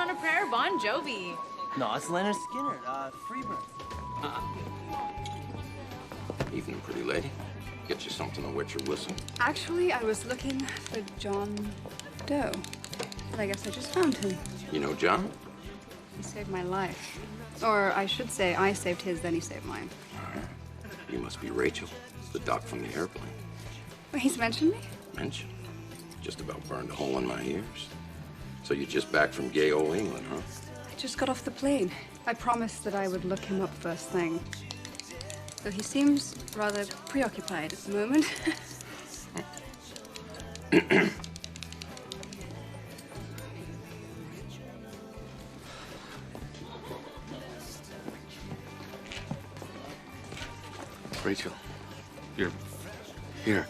on a Prayer, Bon Jovi. No, it's Leonard Skinner, Freebird. Evening, pretty lady. Get you something to wet your whistle. Actually, I was looking for John Doe. But I guess I just found him. You know John? He saved my life. Or I should say, I saved his, then he saved mine. You must be Rachel, the doc from the airplane. Well, he's mentioned me? Mentioned? Just about burned a hole in my ears. So you're just back from gay old England, huh? I just got off the plane. I promised that I would look him up first thing. Though he seems rather preoccupied at the moment. Rachel, you're here.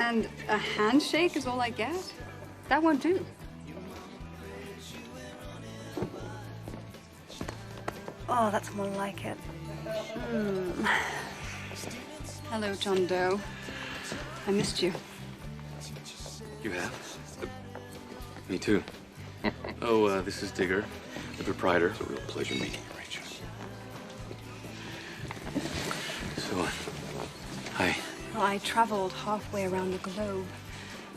And a handshake is all I get? That won't do. Oh, that's more like it. Hello, John Doe. I missed you. You have? Me too. Oh, this is Digger, the proprietor. It's a real pleasure meeting you, Rachel. So, hi. Well, I traveled halfway around the globe.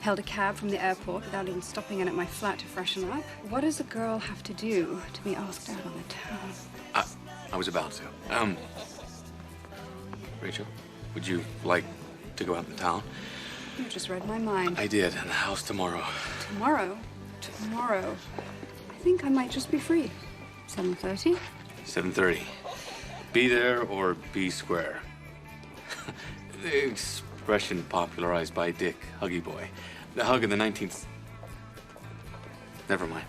Held a cab from the airport without even stopping in at my flat to freshen up. What does a girl have to do to be asked out on the town? I was about to. Rachel, would you like to go out in town? You just read my mind. I did, in the house tomorrow. Tomorrow? Tomorrow. I think I might just be free. 7:30? 7:30. Be there or be square. The expression popularized by Dick, Huggy Boy. The hug in the 19th... Never mind.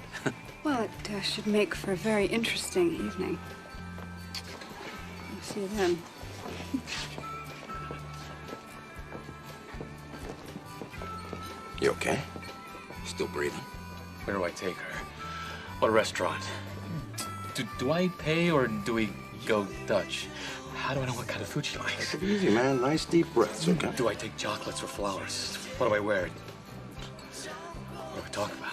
Well, it should make for a very interesting evening. I'll see you then. You okay? Still breathing? Where do I take her? What restaurant? Do I pay or do we go Dutch? How do I know what kind of food she likes? Take it easy, man. Nice deep breaths, okay? Do I take chocolates or flowers? What do I wear? What do we talk about?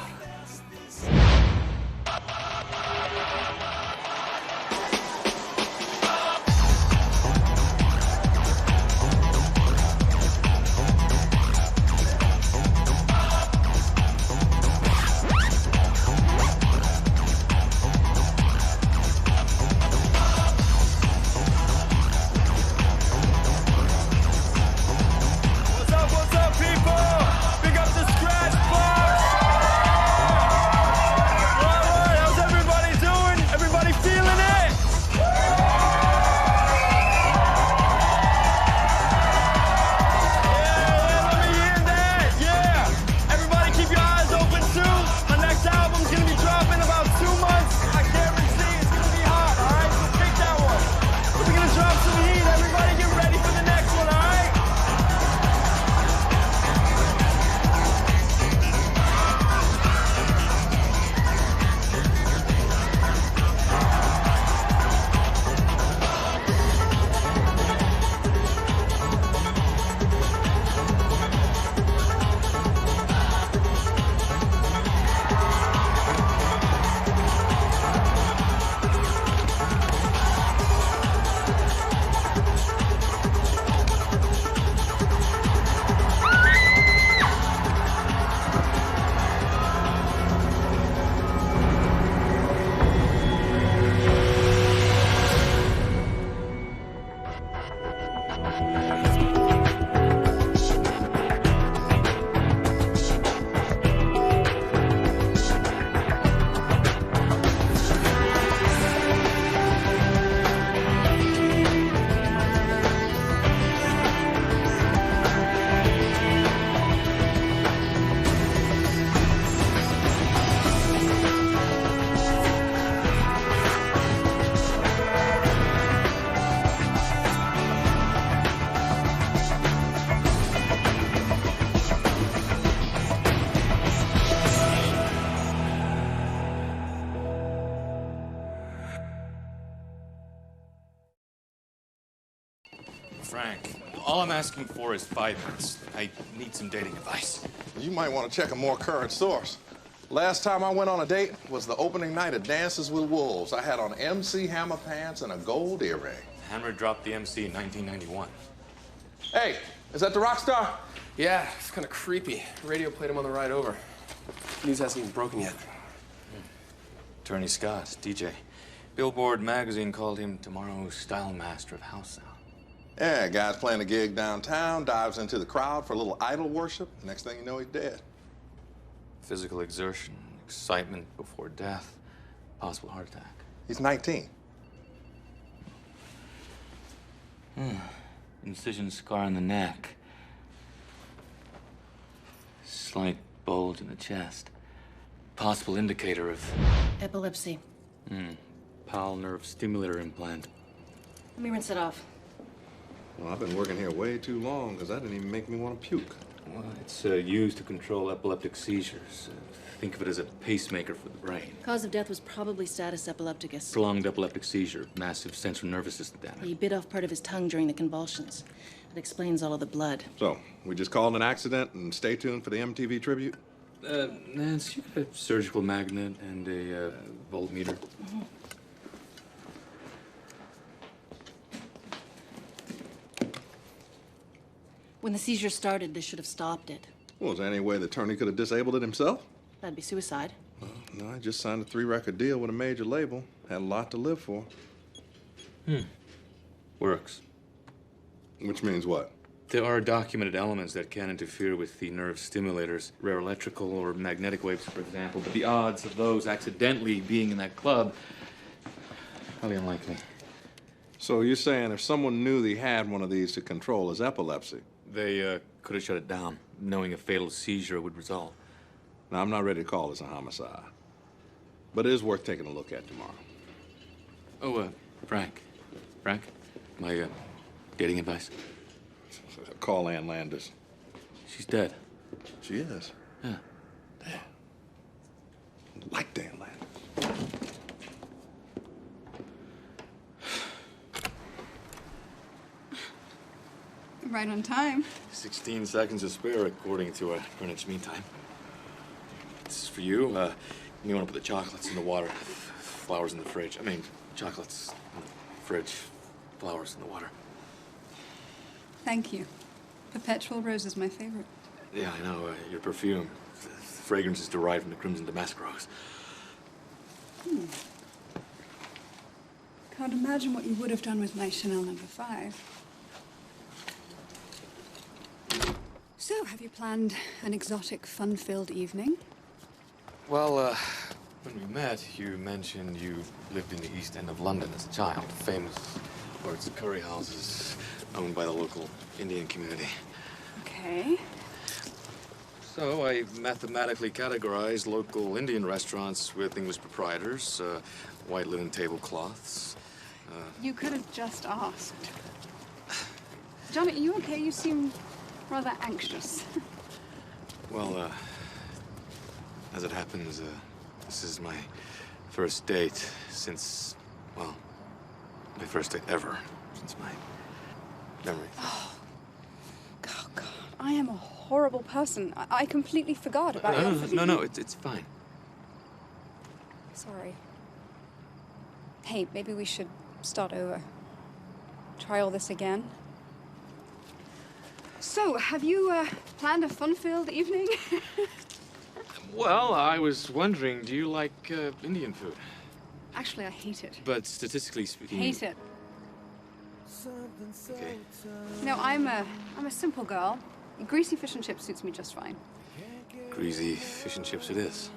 Frank, all I'm asking for is 5 minutes. I need some dating advice. You might want to check a more current source. Last time I went on a date was the opening night of Dances with Wolves. I had on MC Hammer pants and a gold earring. Hammer dropped the MC in 1991. Hey, is that the rock star? Yeah, it's kind of creepy. Radio played him on the ride over. News hasn't even broken yet. Attorney Scott, DJ. Billboard magazine called him tomorrow's style master of house sound. Yeah, guy's playing a gig downtown, dives into the crowd for a little idol worship. Next thing you know, he's dead. Physical exertion, excitement before death, possible heart attack. He's 19. Incision scar in the neck. Slight bulge in the chest. Possible indicator of Epilepsy. pal nerve stimulator implant. Let me rinse it off. Well, I've been working here way too long because that didn't even make me want to puke. Well, it's used to control epileptic seizures. Think of it as a pacemaker for the brain. Cause of death was probably status epilepticus. Prolonged epileptic seizure, massive central nervous system damage. He bit off part of his tongue during the convulsions. That explains all of the blood. So, we just call it an accident and stay tuned for the MTV tribute? Nance, you got a surgical magnet and a voltmeter. When the seizure started, this should have stopped it. Well, is there any way the attorney could have disabled it himself? That'd be suicide. No, I just signed a 3-record deal with a major label. Had a lot to live for. Works. Which means what? There are documented elements that can interfere with the nerve stimulators, rare electrical or magnetic waves, for example, but the odds of those accidentally being in that club, highly unlikely. So you're saying if someone knew they had one of these to control his epilepsy? They could have shut it down, knowing a fatal seizure would result. Now, I'm not ready to call this a homicide. But it is worth taking a look at tomorrow. Oh, Frank, my dating advice. Call Ann Landis. She's dead. She is? Yeah. Damn. Like Ann Landis. Right on time. 16 seconds to spare, according to Greenwich Mean Time. This is for you. You want to put the chocolates in the water, flowers in the fridge. I mean, chocolates in the fridge, flowers in the water. Thank you. Perpetual rose is my favorite. Yeah, I know. Your perfume. The fragrance is derived from the crimson damask rose. Can't imagine what you would have done with my Chanel No. 5. So, have you planned an exotic, fun-filled evening? Well, when we met, you mentioned you lived in the East End of London as a child, famous for its curry houses owned by the local Indian community. Okay. So I mathematically categorized local Indian restaurants with English proprietors, white linen tablecloths. You could have just asked. John, are you okay? You seem rather anxious. Well, as it happens, this is my first date since, well, my first date ever since my memory. Oh, God. I am a horrible person. I completely forgot about you. No, it's fine. Sorry. Hey, maybe we should start over. Try all this again. So, have you planned a fun-filled evening? Well, I was wondering, do you like Indian food? Actually, I hate it. But statistically speaking... Hate it. Okay. No, I'm a simple girl. Greasy fish and chips suits me just fine. Greasy fish and chips it is.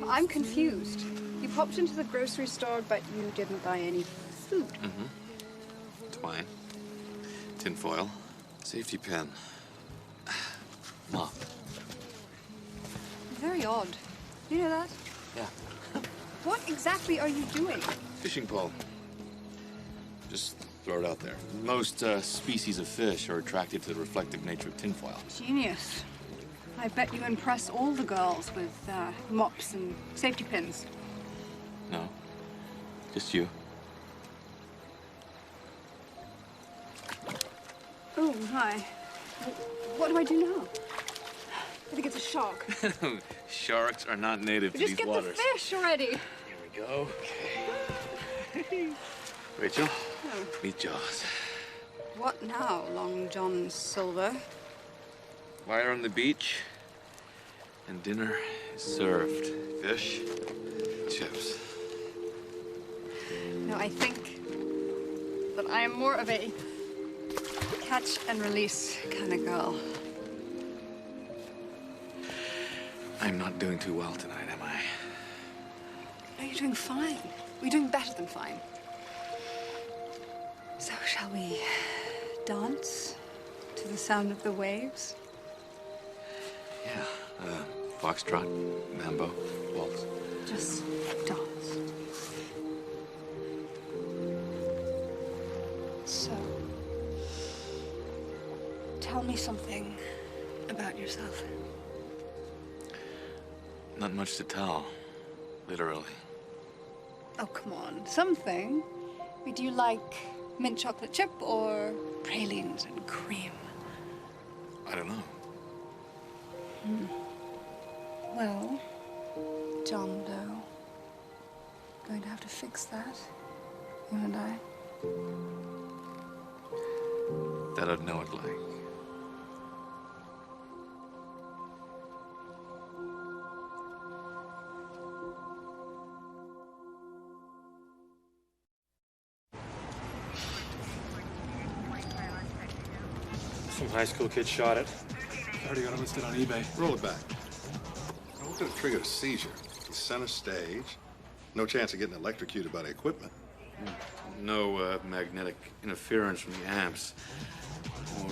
I'm confused. You popped into the grocery store, but you didn't buy any food. Twine. Tinfoil. Safety pin. Mop. Very odd. You know that? Yeah. What exactly are you doing? Fishing pole. Just throw it out there. Most species of fish are attracted to the reflective nature of tinfoil. Genius. I bet you impress all the girls with mops and safety pins. No. Just you. Oh, hi. What do I do now? I think it's a shark. Sharks are not native to Just these get waters. the fish already. Here we go. Okay. Rachel, Oh. meet Jaws. What now, Long John Silver? Fire on the beach, and dinner is served. Fish, chips. No, I think that I am more of a catch and release kind of girl. I'm not doing too well tonight, am I? No, you're doing fine. You're doing better than fine. So shall we dance to the sound of the waves? Yeah. Foxtrot, mambo, waltz. Just dance. So, tell me something about yourself. Not much to tell, literally. Oh, come on. Something. I mean, do you like mint chocolate chip or pralines and cream? I don't know. Well, John Doe, going to have to fix that, you and I. That I'd know it like. Some high school kid shot it. Already got it listed on eBay. Roll it back. What could have triggered a seizure? The center stage. No chance of getting electrocuted by the equipment. No magnetic interference from the amps or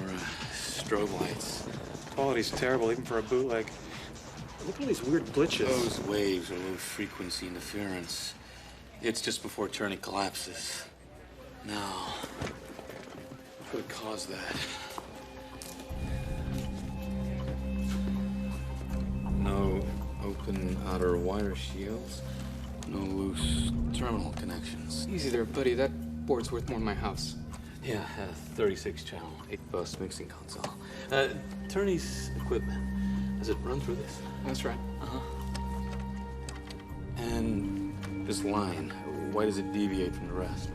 strobe lights. Quality's terrible, even for a bootleg. Look at all these weird glitches. Those waves are low frequency interference. It's just before Turney collapses. Now, what could cause that? No open outer wire shields. No loose terminal connections. Easy there, buddy. That board's worth more than my house. Yeah, 36 channel, 8-bus mixing console. Turney's equipment. Does it run through this? That's right. Uh-huh. And this line, why does it deviate from the rest?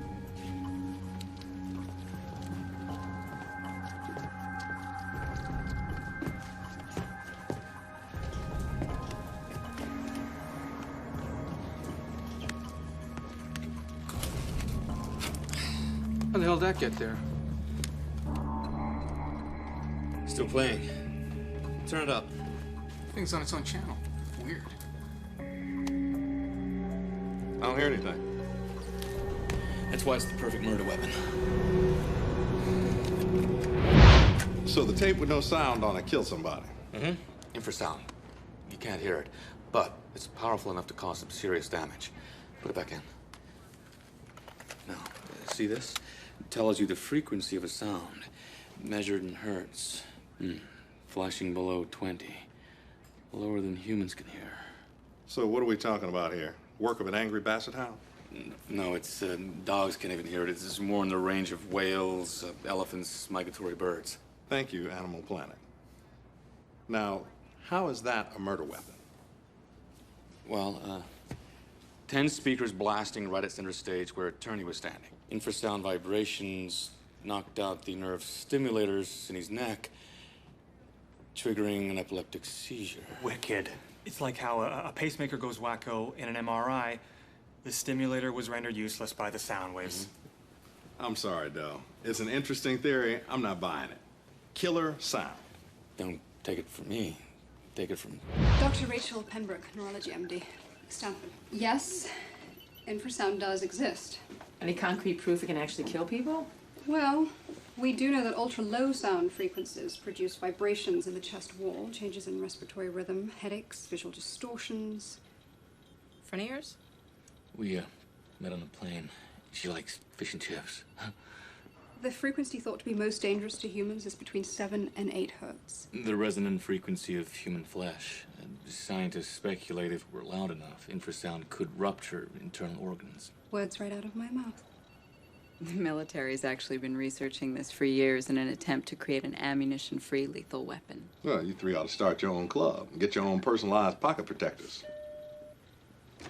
How the hell did that get there? Still playing. Turn it up. Thing's on its own channel. Weird. I don't hear anything. That's why it's the perfect murder weapon. So the tape with no sound on it killed somebody. Mm-hmm. Infrasound. You can't hear it, but it's powerful enough to cause some serious damage. Put it back in. Now, see this? It tells you the frequency of a sound, measured in hertz. Flashing below 20. Lower than humans can hear. So what are we talking about here? Work of an angry basset hound? No, it's dogs can't even hear it. It's more in the range of whales, elephants, migratory birds. Thank you, Animal Planet. Now, how is that a murder weapon? Well, 10 speakers blasting right at center stage where Turney was standing. Infrasound vibrations knocked out the nerve stimulators in his neck, triggering an epileptic seizure. Wicked. It's like how a pacemaker goes wacko in an MRI. The stimulator was rendered useless by the sound waves. I'm sorry, Doe. It's an interesting theory. I'm not buying it. Killer sound. Don't take it from me. Take it from... Dr. Rachel Pembroke, neurology MD, Stanford. Yes, infrasound does exist. Any concrete proof it can actually kill people? Well, we do know that ultra-low sound frequencies produce vibrations in the chest wall, changes in respiratory rhythm, headaches, visual distortions. Friend of yours? We met on a plane. She likes fish and chips. The frequency thought to be most dangerous to humans is between 7 and 8 hertz. The resonant frequency of human flesh. Scientists speculate if it were loud enough, infrasound could rupture internal organs. Words right out of my mouth. The military's actually been researching this for years in an attempt to create an ammunition-free lethal weapon. Well, you three ought to start your own club and get your own personalized pocket protectors.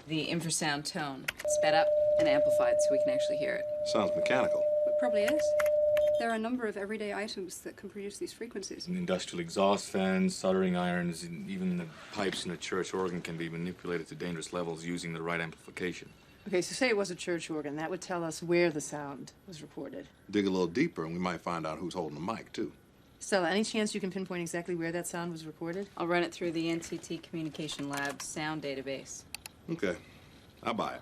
The infrasound tone, sped up and amplified so we can actually hear it. Sounds mechanical. It probably is. There are a number of everyday items that can produce these frequencies. Industrial exhaust fans, soldering irons, and even the pipes in a church organ can be manipulated to dangerous levels using the right amplification. Okay, so say it was a church organ. That would tell us where the sound was reported. Dig a little deeper and we might find out who's holding the mic, too. Stella, any chance you can pinpoint exactly where that sound was recorded? I'll run it through the NCT Communication Lab's sound database. Okay. I buy it.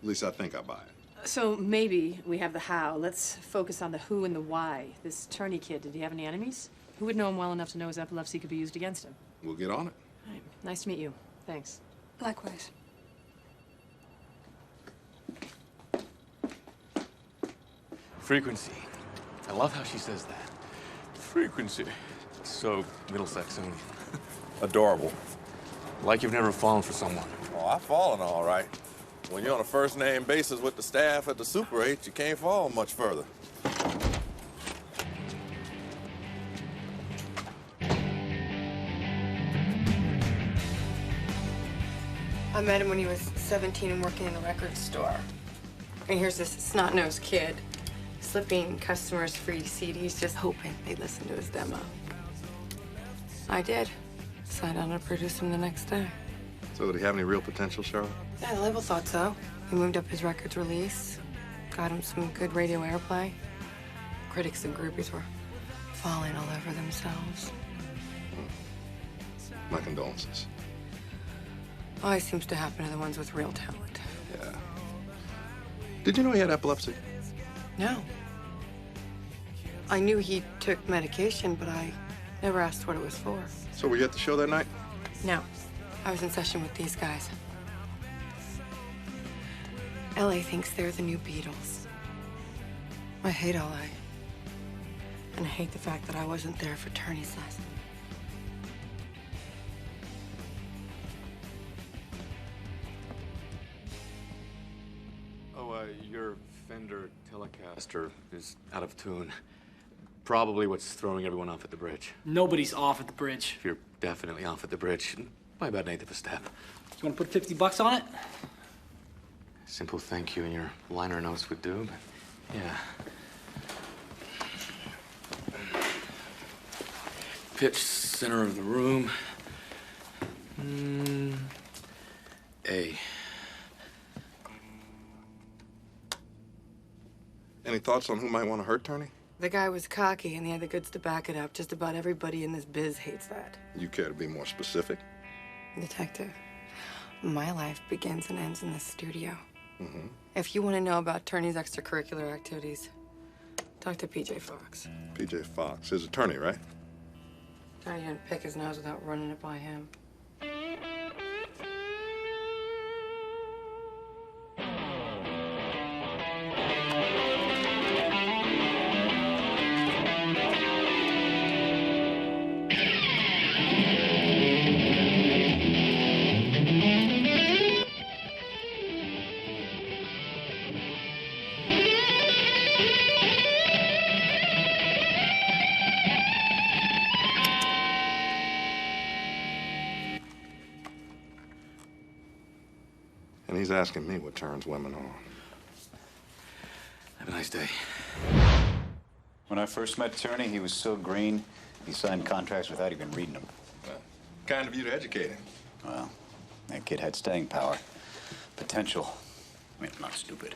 At least I think I buy it. So maybe we have the how. Let's focus on the who and the why. This Turney kid, did he have any enemies? Who would know him well enough to know his epilepsy could be used against him? We'll get on it. All right. Nice to meet you. Thanks. Likewise. Frequency. I love how she says that. Frequency. So Middlesexian. Adorable. Like you've never fallen for someone. Oh, I've fallen all right. When you're on a first-name basis with the staff at the Super 8, you can't fall much further. I met him when he was 17 and working in a record store. And here's this snot-nosed kid slipping customers free CDs just hoping they'd listen to his demo. I did. Signed on to produce him the next day. So did he have any real potential, Charlotte? Yeah, the label thought so. We moved up his records release, got him some good radio airplay. Critics and groupies were falling all over themselves. My condolences. Always seems to happen to the ones with real talent. Yeah. Did you know he had epilepsy? No. I knew he took medication, but I never asked what it was for. So were you at the show that night? No. I was in session with these guys. LA thinks they're the new Beatles. I hate LA. And I hate the fact that I wasn't there for Turney's lesson. Oh, your Fender Telecaster is out of tune. Probably what's throwing everyone off at the bridge. Nobody's off at the bridge. You're definitely off at the bridge. By about an eighth of a step. You want to put $50 on it? Simple thank you in your liner notes would do, but yeah. Pitch center of the room. A. Any thoughts on who might want to hurt Turney? The guy was cocky and he had the goods to back it up. Just about everybody in this biz hates that. You care to be more specific? Detective, my life begins and ends in the studio. Mm-hmm. If you want to know about Turney's extracurricular activities, talk to PJ Fox. PJ Fox, his attorney, right? Turney didn't pick his nose without running it by him. And he's asking me what turns women on. Have a nice day. When I first met Turney, he was so green, he signed contracts without even reading them. Kind of you to educate him. Well, that kid had staying power. Potential. I mean, not stupid.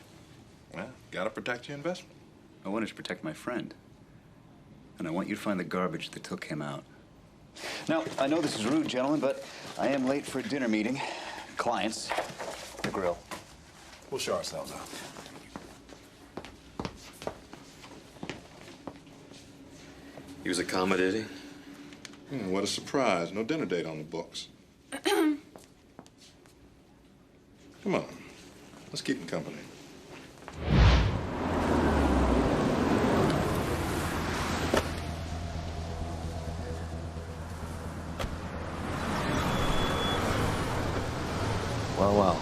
Well, gotta protect your investment. I wanted to protect my friend. And I want you to find the garbage that took him out. Now, I know this is rude, gentlemen, but I am late for a dinner meeting. Clients. The grill. We'll show ourselves out. He was accommodating. What a surprise. No dinner date on the books. Come on. Let's keep him company. Well, well.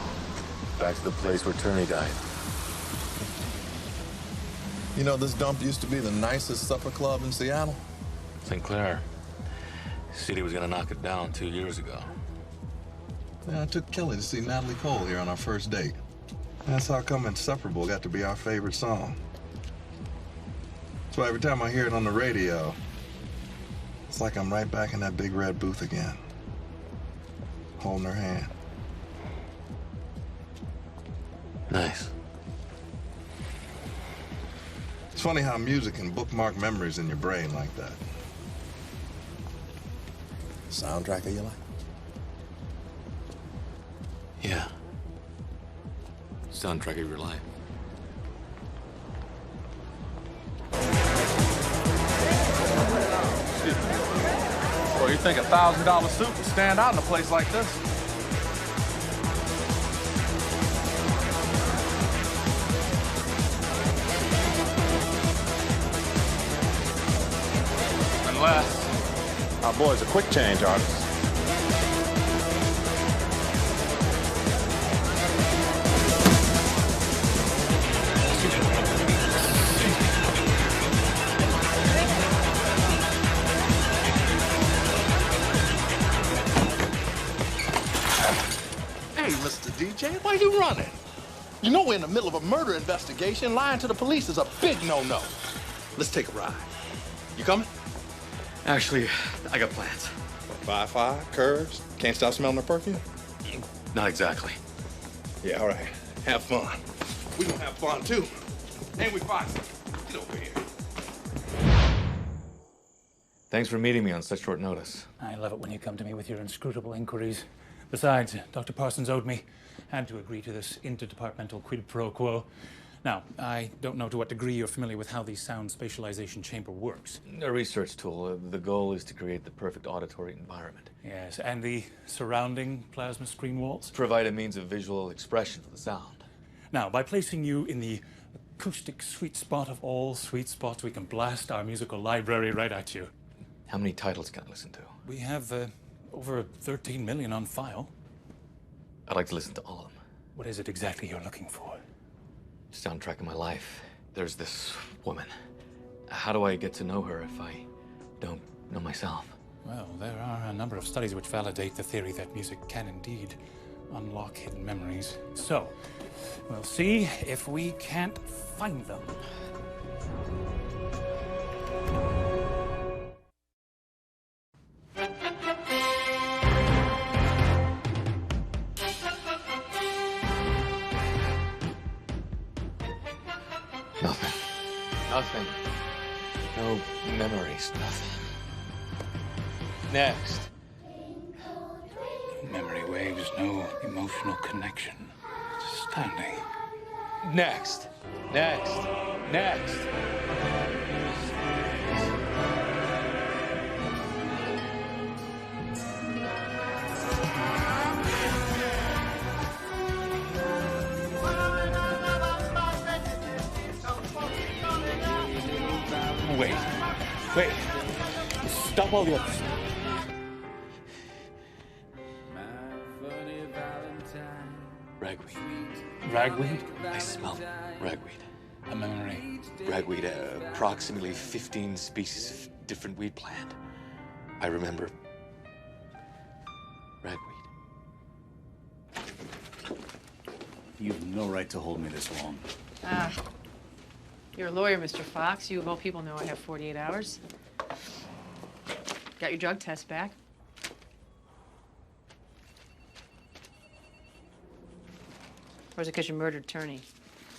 Back to the place where Turney died. You know, this dump used to be the nicest supper club in Seattle. St. Clair. City was gonna knock it down 2 years ago. Yeah, I took Kelly to see Natalie Cole here on our first date. That's how come Insufferable got to be our favorite song. So every time I hear it on the radio, it's like I'm right back in that big red booth again, holding her hand. Nice. It's funny how music can bookmark memories in your brain like that. Soundtrack of your life? Yeah. Soundtrack of your life. Excuse me. Well, you think a $1,000 suit would stand out in a place like this? Unless our boy's a quick change artist. DJ, why are you running? You know we're in the middle of a murder investigation. Lying to the police is a big no-no. Let's take a ride. You coming? Actually, I got plans. Sci-Fi, curves, can't stop smelling the perfume? Not exactly. Yeah, all right. Have fun. We gonna have fun, too. Ain't we, Fox? Get over here. Thanks for meeting me on such short notice. I love it when you come to me with your inscrutable inquiries. Besides, Dr. Parsons owed me. Had to agree to this interdepartmental quid pro quo. Now, I don't know to what degree you're familiar with how the sound spatialization chamber works. A research tool. The goal is to create the perfect auditory environment. Yes, and the surrounding plasma screen walls? Provide a means of visual expression for the sound. Now, by placing you in the acoustic sweet spot of all sweet spots, we can blast our musical library right at you. How many titles can I listen to? We have over 13 million on file. I'd like to listen to all of them. What is it exactly you're looking for? Soundtrack of my life. There's this woman. How do I get to know her if I don't know myself? Well, there are a number of studies which validate the theory that music can indeed unlock hidden memories. So, we'll see if we can't find them. Nothing. No memories, nothing. Next. Memory waves, no emotional connection. It's astounding. Next. Next. Next. Wait. Stop all the others. Ragweed. Ragweed? I smell ragweed. A memory. Ragweed, approximately 15 species of different weed plant. I remember ragweed. You have no right to hold me this long. You're a lawyer, Mr. Fox. You of all people know I have 48 hours. Got your drug test back. Or is it because you murdered Turney?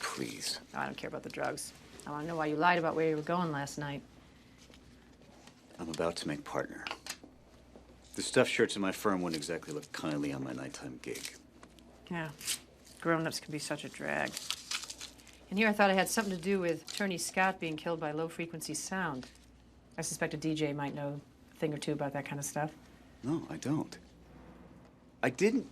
Please. No, I don't care about the drugs. I want to know why you lied about where you were going last night. I'm about to make partner. The stuffed shirts in my firm wouldn't exactly look kindly on my nighttime gig. Yeah. Grown-ups can be such a drag. And here I thought it had something to do with Turney Scott being killed by low-frequency sound. I suspect a DJ might know a thing or two about that kind of stuff. No, I don't. I didn't.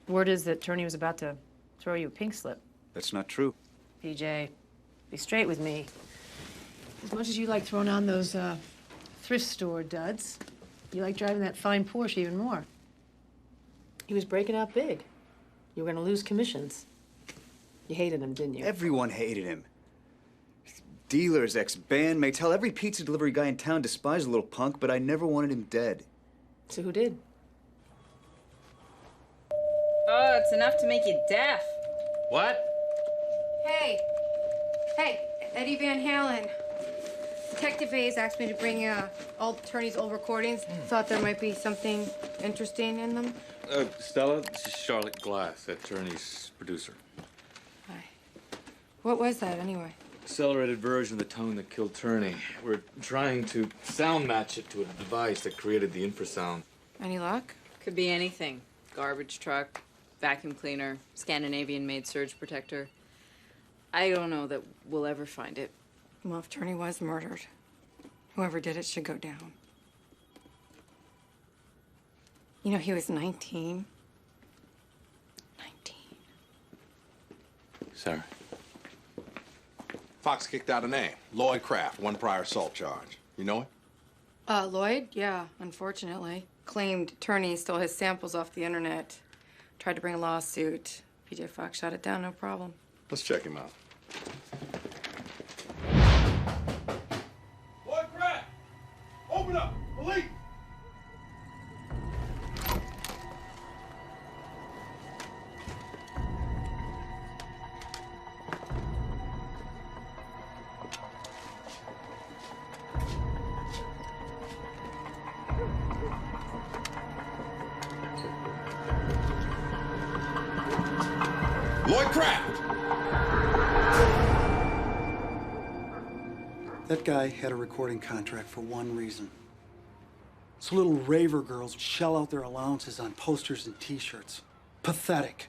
Word is that Turney was about to throw you a pink slip. That's not true. PJ, be straight with me. As much as you like throwing on those thrift store duds, you like driving that fine Porsche even more. He was breaking out big. You were going to lose commissions. You hated him, didn't you? Everyone hated him. Dealers, ex-bandmates, hell, every pizza delivery guy in town despised the little punk, but I never wanted him dead. So who did? Oh, it's enough to make you deaf. What? Hey, Eddie Van Halen. Detective Hayes asked me to bring old attorney's old recordings. Thought there might be something interesting in them. Stella, this is Charlotte Glass, attorney's producer. Hi. What was that, anyway? Accelerated version of the tone that killed Turney. We're trying to sound match it to a device that created the infrasound. Any luck? Could be anything. Garbage truck, vacuum cleaner, Scandinavian-made surge protector. I don't know that we'll ever find it. Well, if Turney was murdered, whoever did it should go down. You know, he was 19. Sir? Fox kicked out a name. Lloyd Kraft, one prior assault charge. You know it? Lloyd? Yeah, unfortunately. Claimed Turney stole his samples off the internet. Tried to bring a lawsuit. PJ Fox shot it down, no problem. Let's check him out. Lloyd Kraft! Open up! Police! Lloyd Kraft! That guy had a recording contract for one reason. So little raver girls shell out their allowances on posters and t-shirts. Pathetic.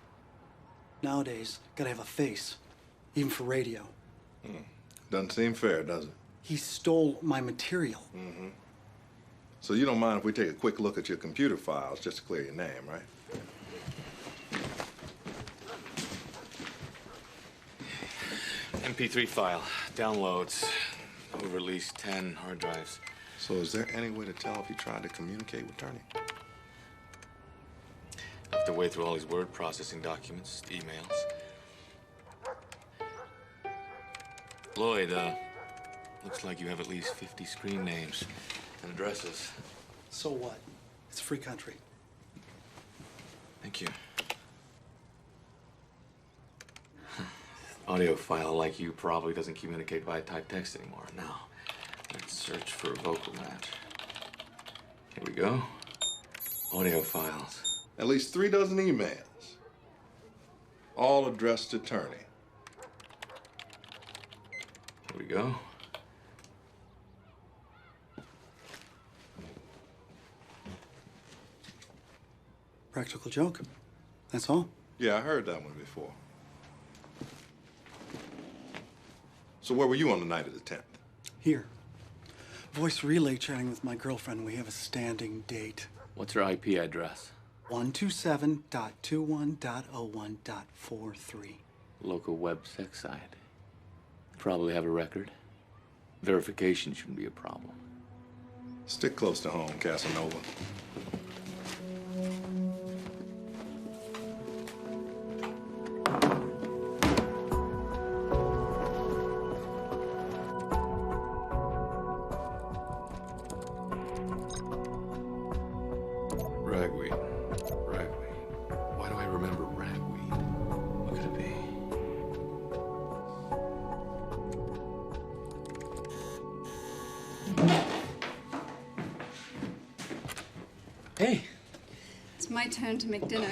Nowadays, gotta have a face, even for radio. Doesn't seem fair, does it? He stole my material. Mm-hmm. So you don't mind if we take a quick look at your computer files just to clear your name, right? MP3 file, downloads, over at least 10 hard drives. So is there any way to tell if you tried to communicate with Turney? I have to wade through all these word processing documents, emails. Lloyd, looks like you have at least 50 screen names and addresses. So what? It's a free country. Thank you. Audio file like you probably doesn't communicate via typed text anymore. Now, let's search for a vocal match. Here we go. Audio files. At least 3 dozen emails. All addressed to Turney. Here we go. Practical joke. That's all. Yeah, I heard that one before. So where were you on the night of the 10th? Here. Voice relay chatting with my girlfriend. We have a standing date. What's her IP address? 127.21.01.43. Local web sex site. Probably have a record. Verification shouldn't be a problem. Stick close to home, Casanova. Ragweed. Ragweed. Why do I remember ragweed? What could it be? Hey. It's my turn to make dinner.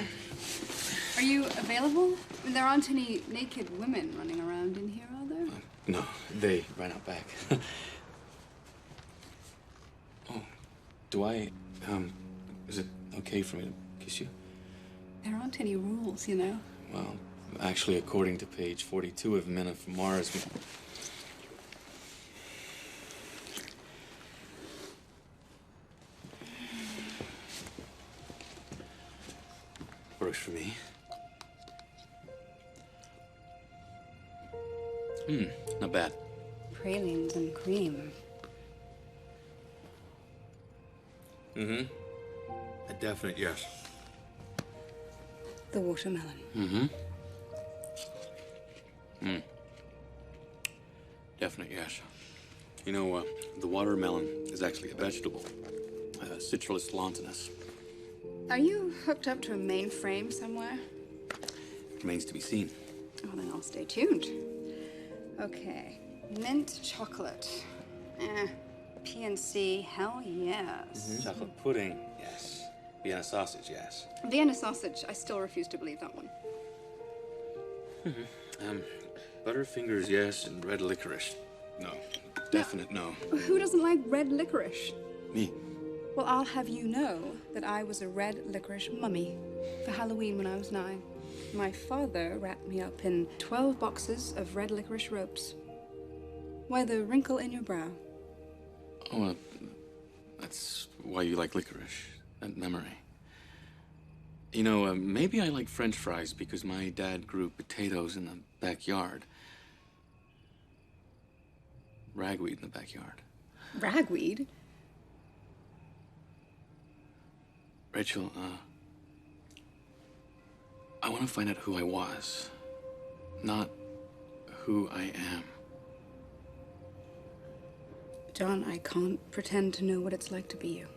Are you available? I mean, there aren't any naked women running around in here, are there? No, they ran out back. Oh, do I, is it okay for me to kiss you? There aren't any rules, you know. Well, actually, according to page 42 of Men from Mars, works for me. Not bad. Pralines and cream. Mm-hmm. A definite yes. The watermelon. Mm-hmm. Definite yes. You know, the watermelon is actually a vegetable. Citrus lontanus. Are you hooked up to a mainframe somewhere? Remains to be seen. Oh, then I'll stay tuned. Okay. Mint chocolate. PNC, hell yes. Chocolate pudding, yes. Vienna sausage, yes. Vienna sausage, I still refuse to believe that one. Butterfingers, yes, and red licorice. No. Definite no. Who doesn't like red licorice? Me. Well, I'll have you know that I was a red licorice mummy for Halloween when I was 9. My father wrapped me up in 12 boxes of red licorice ropes. Why the wrinkle in your brow? Oh, that's why you like licorice. That memory. You know, maybe I like French fries because my dad grew potatoes in the backyard. Ragweed in the backyard. Ragweed? Rachel, I want to find out who I was, not who I am. John, I can't pretend to know what it's like to be you.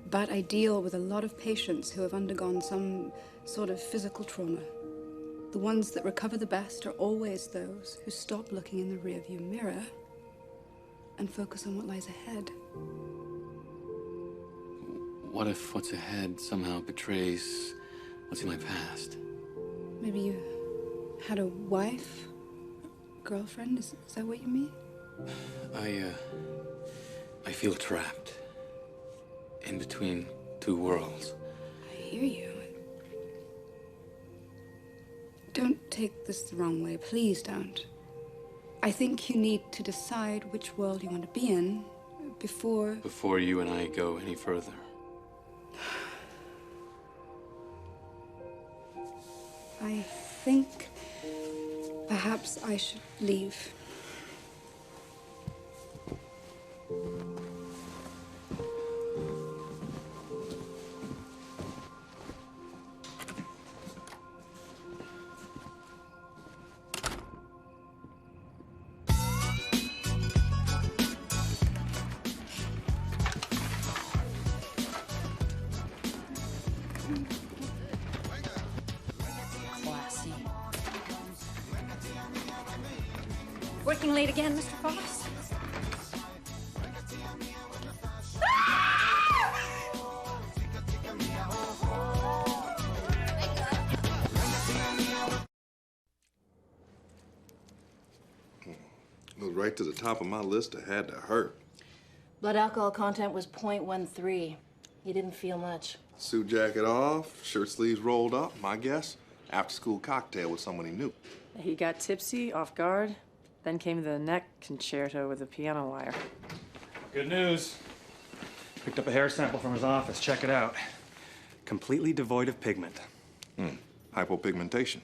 But I deal with a lot of patients who have undergone some sort of physical trauma. The ones that recover the best are always those who stop looking in the rearview mirror and focus on what lies ahead. What if what's ahead somehow betrays what's in my past? Maybe you had a wife, girlfriend? Is that what you mean? I feel trapped in between two worlds. I hear you. Don't take this the wrong way. Please don't. I think you need to decide which world you want to be in before... Before you and I go any further. I think perhaps I should leave. Classy. Working late again, Mr. Fox? Goes right to the top of my list. It had to hurt. Blood alcohol content was 0.13. You didn't feel much. Suit jacket off, shirt sleeves rolled up. My guess, after-school cocktail with someone he knew. He got tipsy, off guard, then came the neck concerto with a piano wire. Good news. Picked up a hair sample from his office. Check it out. Completely devoid of pigment. Hypopigmentation.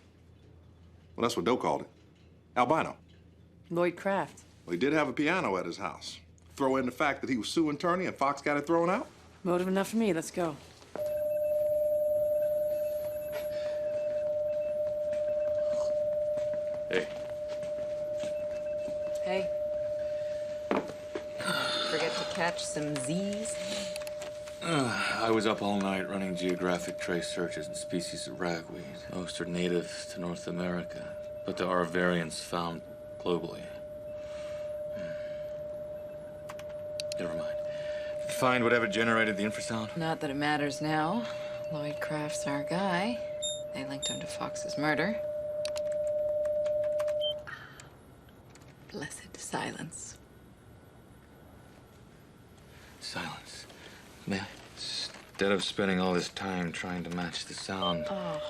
Well, that's what Doe called it. Albino. Lloyd Kraft. Well, he did have a piano at his house. Throw in the fact that he was suing Turney and Fox got it thrown out. Motive enough for me. Let's go. Hey. Hey. Forget to catch some Z's? I was up all night running geographic trace searches and species of ragweed. Most are native to North America, but there are variants found globally. Never mind. Did you find whatever generated the infrasound? Not that it matters now. Lloyd Kraft's our guy. They linked him to Fox's murder. Blessed silence. Silence. Man, instead of spending all this time trying to match the sound, Oh,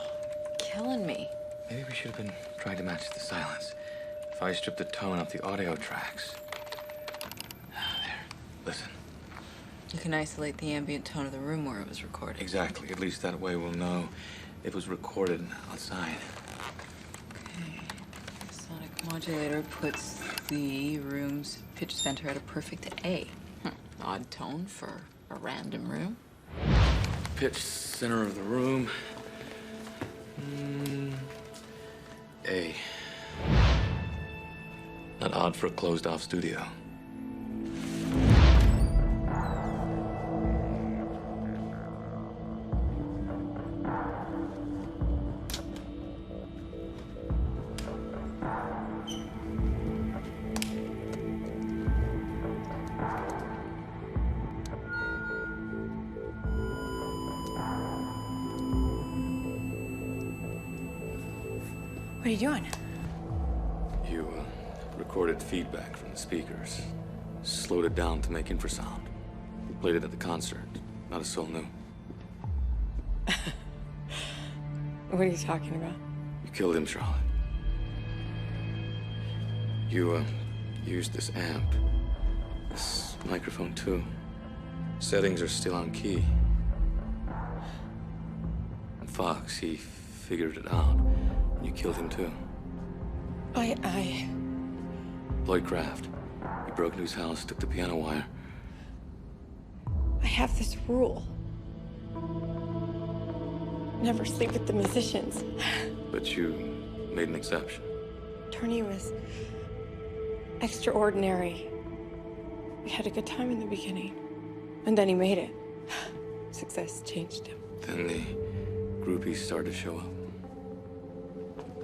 killing me. maybe we should have been trying to match the silence. If I stripped the tone off the audio tracks. There. Listen. You can isolate the ambient tone of the room where it was recorded. Exactly. At least that way we'll know it was recorded outside. Okay. The sonic modulator puts the room's pitch center at a perfect A. Odd tone for a random room. Pitch center of the room. A. Not odd for a closed-off studio. What are you doing? You recorded feedback from the speakers, slowed it down to make infrasound. We played it at the concert. Not a soul knew. What are you talking about? You killed him, Charlotte. You used this amp, this microphone too. Settings are still on key. And Fox, he figured it out. You killed him too. Lloyd Kraft. He broke into his house, took the piano wire. I have this rule. Never sleep with the musicians. But you made an exception. Tony was extraordinary. We had a good time in the beginning. And then he made it. Success changed him. Then the groupies started to show up.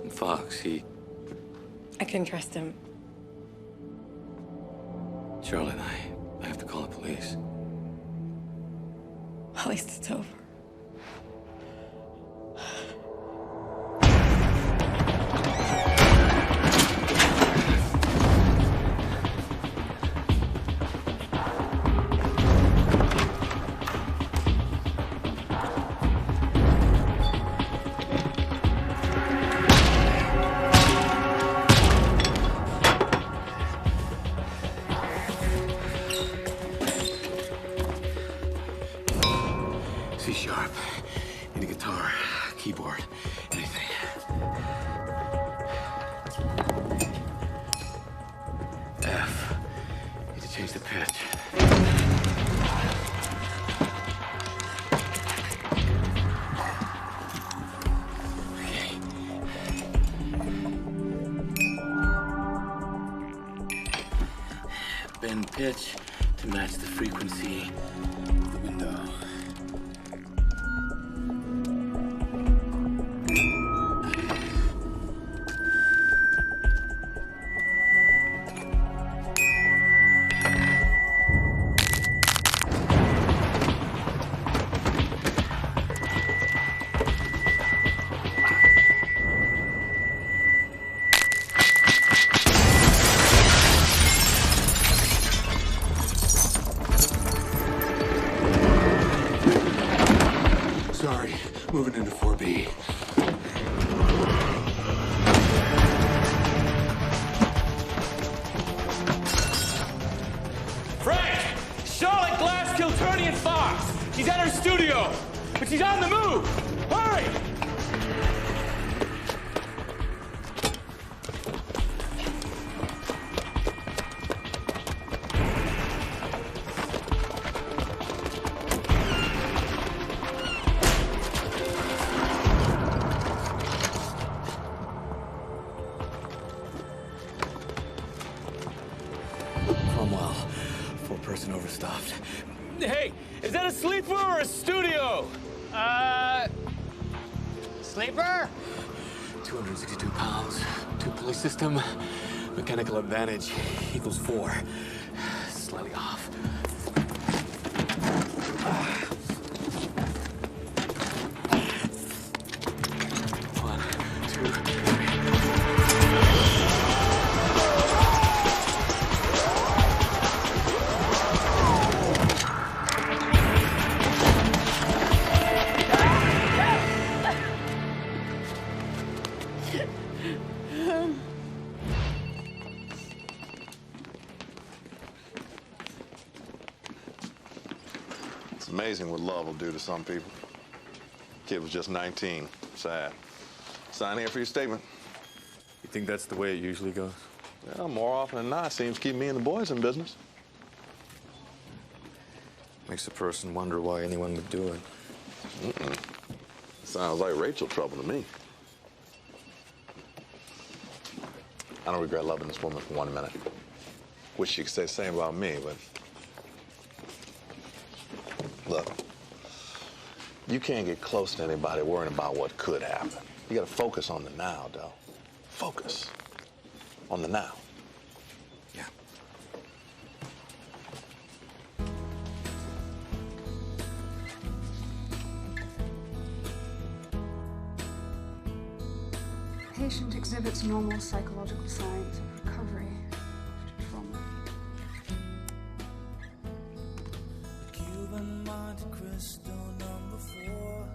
And Fox, I couldn't trust him. Charlotte, I have to call the police. At least it's over. C-sharp. Need a guitar, keyboard, anything. F. Need to change the pitch. Okay. Bend pitch to match the frequency of the window. Sorry, moving into 4B. Frank! Charlotte Glass killed Tony and Fox. She's at her studio, but she's on the move. Hurry! Cromwell, 4-person overstuffed. Hey, is that a sleeper or a studio? Sleeper? 262 pounds, 2-pulley system, mechanical advantage equals 4. Slightly off. One, two, three. It's amazing what love will do to some people. Kid was just 19. Sad. Sign here for your statement. You think that's the way it usually goes? Well, more often than not, seems to keep me and the boys in business. Makes a person wonder why anyone would do it. Sounds like Rachel trouble to me. I don't regret loving this woman for 1 minute. Wish she could say the same about me, but... Look, you can't get close to anybody worrying about what could happen. You gotta focus on the now, though. Focus on the now. Yeah. Patient exhibits normal psychological signs of recovery after trauma. Cuban Monte Cristo #4.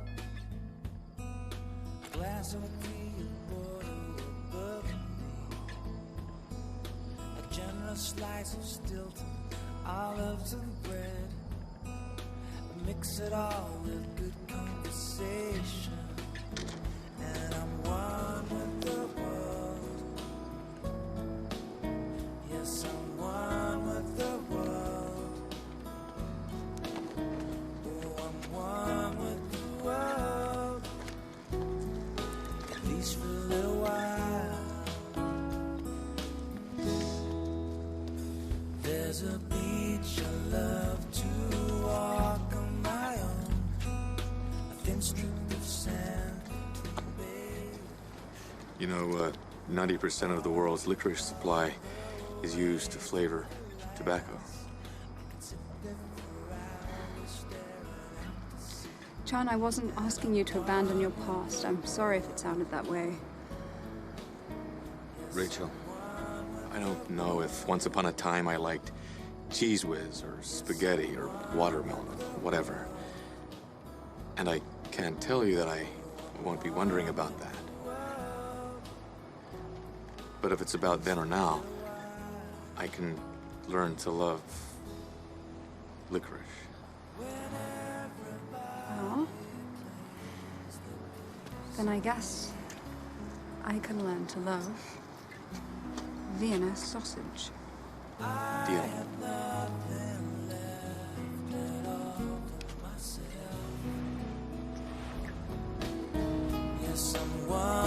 Glass of tea, Bordeaux, Burgundy. A generous slice of Stilton, olives and bread. Mix it all with good conversation. And I'm one with the world. Yes, I'm one with the world. Oh, I'm one with the world. At least for a little while. There's a beach I love to walk on my own. A thin strip of sand. You know, 90% of the world's licorice supply is used to flavor tobacco. John, I wasn't asking you to abandon your past. I'm sorry if it sounded that way. Rachel, I don't know if once upon a time I liked Cheese Whiz or spaghetti or watermelon, whatever. And I can't tell you that I won't be wondering about that. But if it's about then or now, I can learn to love licorice. Oh? Then I guess I can learn to love Vienna sausage. Deal. Yes, I'm one.